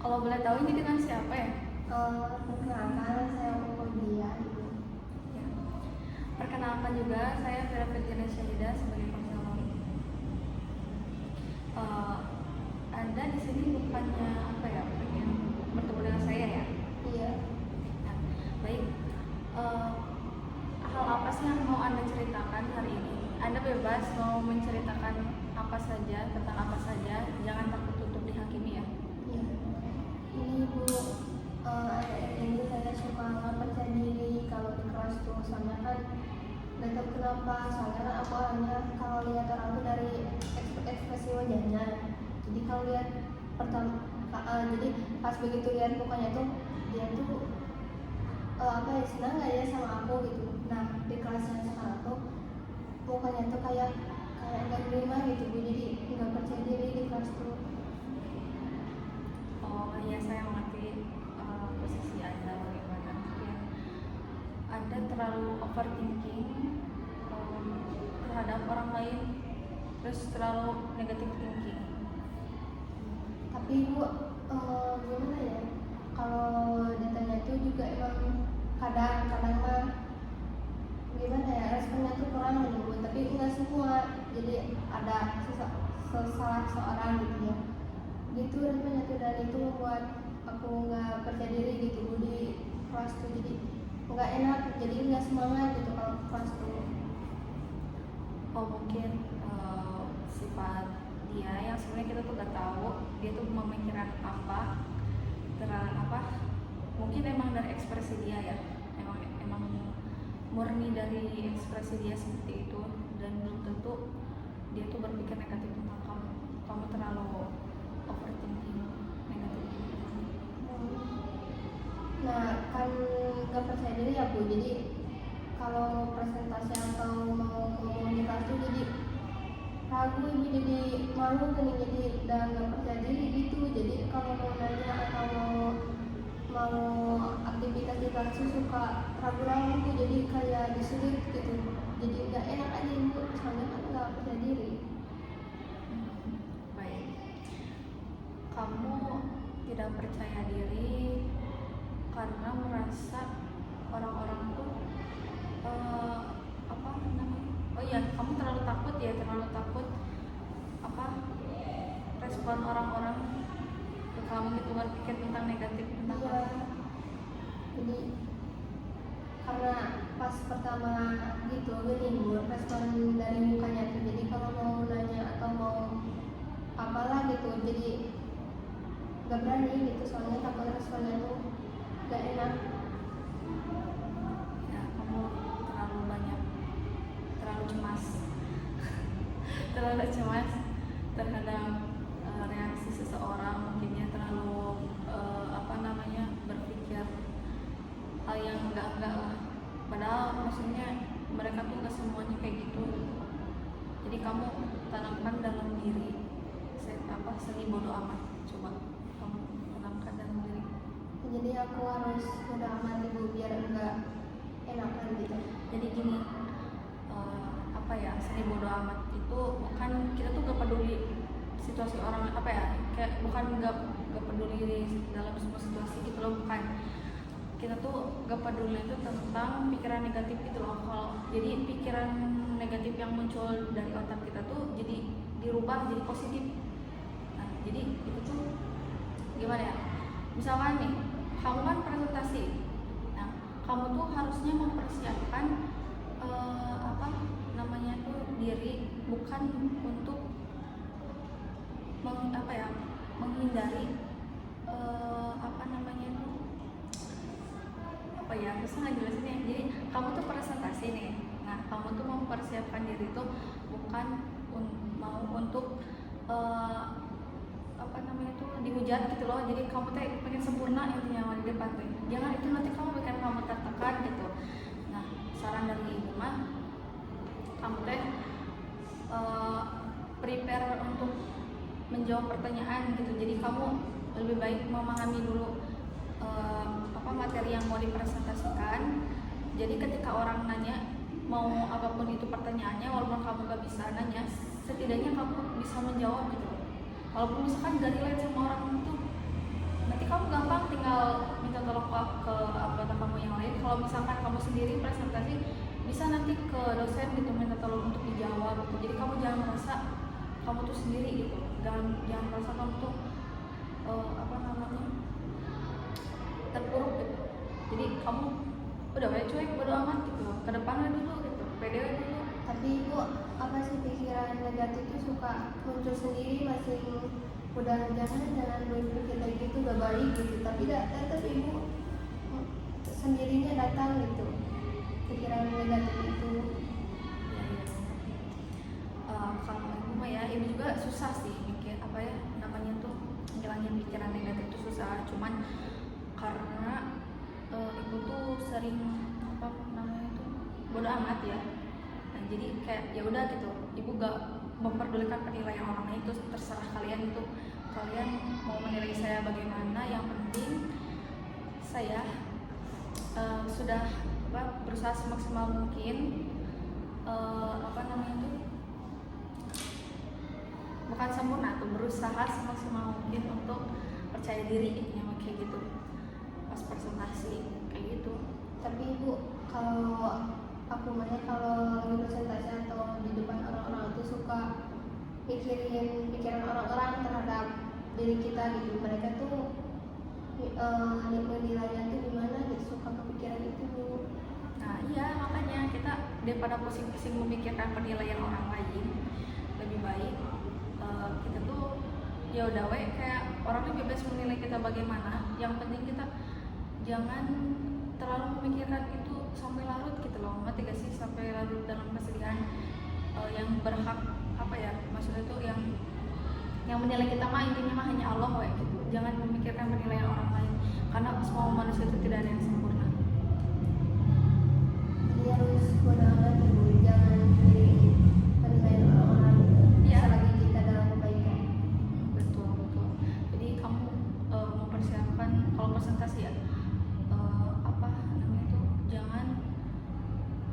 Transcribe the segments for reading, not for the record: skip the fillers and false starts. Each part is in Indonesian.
Kalau boleh tahu ini dengan siapa ya? Perkenalkan, saya Dia gitu. Ya. Perkenalkan juga, saya Vera Firjana Syahida sebagai konselor. Anda di sini bukannya apa ya, pengen bertemu dengan saya ya? Iya. Nah, baik. Hal apa sih yang mau Anda ceritakan hari ini? Anda bebas mau menceritakan apa saja, tentang apa saja, jangan takut untuk dihakimi ya. Iya. Ini Bu, akhir-akhir ini saya suka nggak percaya diri kalau di kelas tuh, soalnya kan nggak tahu kenapa, soalnya kan aku orangnya kalau lihat orang tuh dari ekspresi wajahnya. Jadi kalau lihat jadi pas begitu lihat mukanya tuh dia tuh apa ya, senang nggak ya sama aku gitu. Nah di kelas yang sekarang tuh mukanya tuh kayak nggak terima gitu Bu, jadi nggak percaya diri di kelas tuh. Oh iya, saya mengerti posisi Anda bagaimana. Ya. Anda terlalu overthinking terhadap orang lain, terus terlalu negatif thinking. Tapi Bu, gimana ya, kalau datanya itu juga emang kadang-kadang mah gimana ya, responnya tuh kurang gitu Bu, tapi enggak semua, jadi ada salah seorang gitu ya, gitu responnya tuh, dan itu membuat aku nggak percaya diri gitu Bu di kelas tuh, jadi nggak enak, jadi nggak semangat gitu kalau kelas tuh. Oh mungkin sifat dia yang sebenarnya kita tuh gak tahu dia tuh memikirkan apa, mungkin emang dari ekspresi dia ya, emang murni dari ekspresi dia seperti itu, dan belum tentu dia tuh berpikir negatif tentang kamu terlalu overthinking negatif. Nah kan nggak percaya diri ya Bu, jadi kalau presentasi atau mau ngomong di kelas tuh jadi ragu Ibu, jadi malu gini, jadi udah nggak percaya diri gitu. Jadi kalau mau nanya atau mau aktivitas di kelas tuh suka ragu-ragu Bu, jadi kayak disulit gitu, jadi nggak enak aja Ibu, soalnya kan nggak percaya diri. Baik, kamu tidak percaya diri karena merasa orang-orang tuh apa namanya? Oh iya, kamu terlalu takut respon orang-orang ke kamu gitu, berpikir tentang negatif tentang Iya, jadi karena pas pertama gitu gini Bu, respon dari mukanya tuh, jadi kalau mau nanya atau mau apalah gitu, jadi nggak berani gitu, soalnya takut responnya tuh nggak enak. ya, kamu terlalu cemas terlalu cemas terhadap reaksi seseorang, mungkinnya terlalu berpikir hal yang enggak lah, padahal maksudnya mereka tuh nggak semuanya kayak gitu. Jadi kamu tanamkan dalam diri seni bodoh amat, coba kamu tanamkan dalam diri. Jadi aku harus udah aman Ibu biar enggak enakan gitu. Jadi gini, seni bodoh amat itu bukan kita tuh gak peduli situasi orang kayak bukan gak peduli dalam semua situasi gitu loh, bukan. Kita tuh gak peduli itu tentang pikiran negatif gitu loh. Kalau jadi pikiran negatif yang muncul dari otak kita tuh jadi dirubah jadi positif. Nah jadi itu tuh gimana ya, misalkan nih kamu kan presentasi, nah kamu tuh harusnya mempersiapkan diri, bukan untuk menghindari bisa nggak jelasin ya. Jadi kamu tuh presentasi nih, nah kamu tuh mempersiapkan diri tuh bukan mau untuk dihujat gitu loh. Jadi kamu tuh pengen sempurna intinya di depan tuh, jangan itu nanti kamu bikin kamu tertekan gitu. Nah saran dari ibu mah, kamu teh prepare untuk menjawab pertanyaan gitu. Jadi kamu lebih baik memahami dulu materi yang mau dipresentasikan. Jadi ketika orang nanya mau apapun itu pertanyaannya, walaupun kamu gak bisa nanya, setidaknya kamu bisa menjawab gitu. Walaupun misalkan gak relate sama orang itu, nanti dosen gitu minta tolong untuk dijawab gitu. Jadi kamu jangan merasa kamu tuh sendiri gitu, jangan merasa kamu tuh apa namanya terpuruk gitu. Jadi kamu udah kayak cuek, bodo amat gitu, ke depannya dulu gitu, pede dulu. Tapi ibu, apa sih pikiran negatif itu suka muncul sendiri, masih udah jangan berpikir kayak gitu, gak baik gitu, tapi tetap ibu sendirinya datang gitu pikiran negatif itu. Kalau ibu mah ya, ibu juga susah sih mikir apa ya namanya tuh ngilangin pikiran negatif itu susah. Cuman karena ibu tuh sering apa namanya tuh bodo amat ya. Nah, jadi kayak ya udah gitu, ibu gak memperdulikan penilaian orang lain, itu terserah kalian, itu kalian mau menilai saya bagaimana, yang penting saya sudah berusaha semaksimal mungkin, apa namanya itu bukan sempurna tuh, berusaha semaksimal mungkin untuk percaya diri ya, kayak gitu pas presentasi kayak gitu. Tapi ibu, kalau aku maunya kalau lagi presentasi atau di depan orang-orang itu suka mikirin pikiran orang-orang terhadap diri kita gitu, mereka tuh nilainya tuh gimana gitu, suka kepikiran itu Bu. Nah iya, makanya kita daripada pusing-pusing memikirkan penilaian orang lain, lebih baik kita tuh ya udah kayak orangnya bebas menilai kita bagaimana, yang penting kita jangan terlalu memikirkan itu sampai larut gitu loh, ngerti gak sih, sampai larut dalam kesedihan. Yang berhak apa ya, maksudnya itu yang menilai kita mah intinya mah hanya Allah gitu. Jangan memikirkan penilaian orang lain, karena semua manusia itu tidak ada yang sempurna. Jadi harus bodo amat ibu, jangan mikirin penilaian orang-orang Iya. selagi kita dalam kebaikan. Betul. Jadi kamu mempersiapkan kalau presentasi ya, apa namanya itu, jangan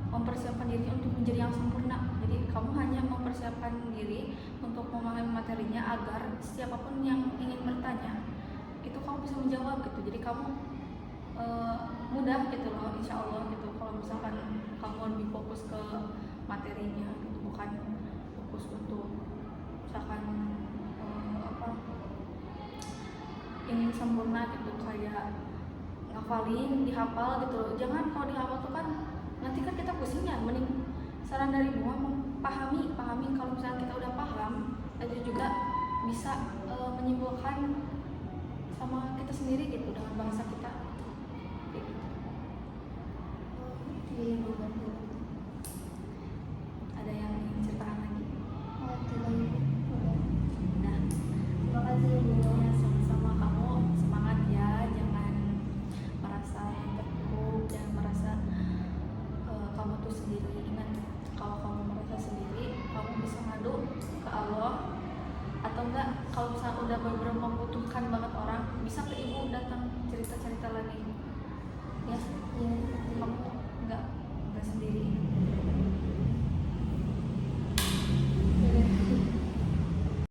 mempersiapkan diri untuk menjadi yang sempurna. Jadi kamu hanya mempersiapkan diri untuk memahami materinya agar siapapun yang ingin bertanya itu kamu bisa menjawab gitu. Jadi kamu mudah gitu loh, insya Allah gitu. Kalau misalkan kamu lebih fokus ke materinya gitu, bukan fokus untuk misalkan apa ingin sempurna gitu, kayak ngafalin, dihafal gitu. Jangan, kalau dihafal tuh kan nanti kan kita pusing ya. Mending saran dari Bu pahami. Kalau misalnya kita udah paham, itu juga bisa menyimpulkan sama kita sendiri gitu, dengan bangsa kita kayak gitu. Iya Bu, betul. Ada yang ingin ceritakan lagi? Tidak ibu, udah. Nah, Terima kasih ibu. ya sama-sama, kamu semangat ya, jangan merasa terpuruk, jangan merasa kamu tuh sendiri. Ingat, kalau kamu merasa sendiri, kamu bisa ngadu ke Allah, atau enggak kalau misalnya udah benar-benar membutuhkan banget orang, bisa ke ibu, datang cerita lagi ya. Iya, Kamu nggak sendiri.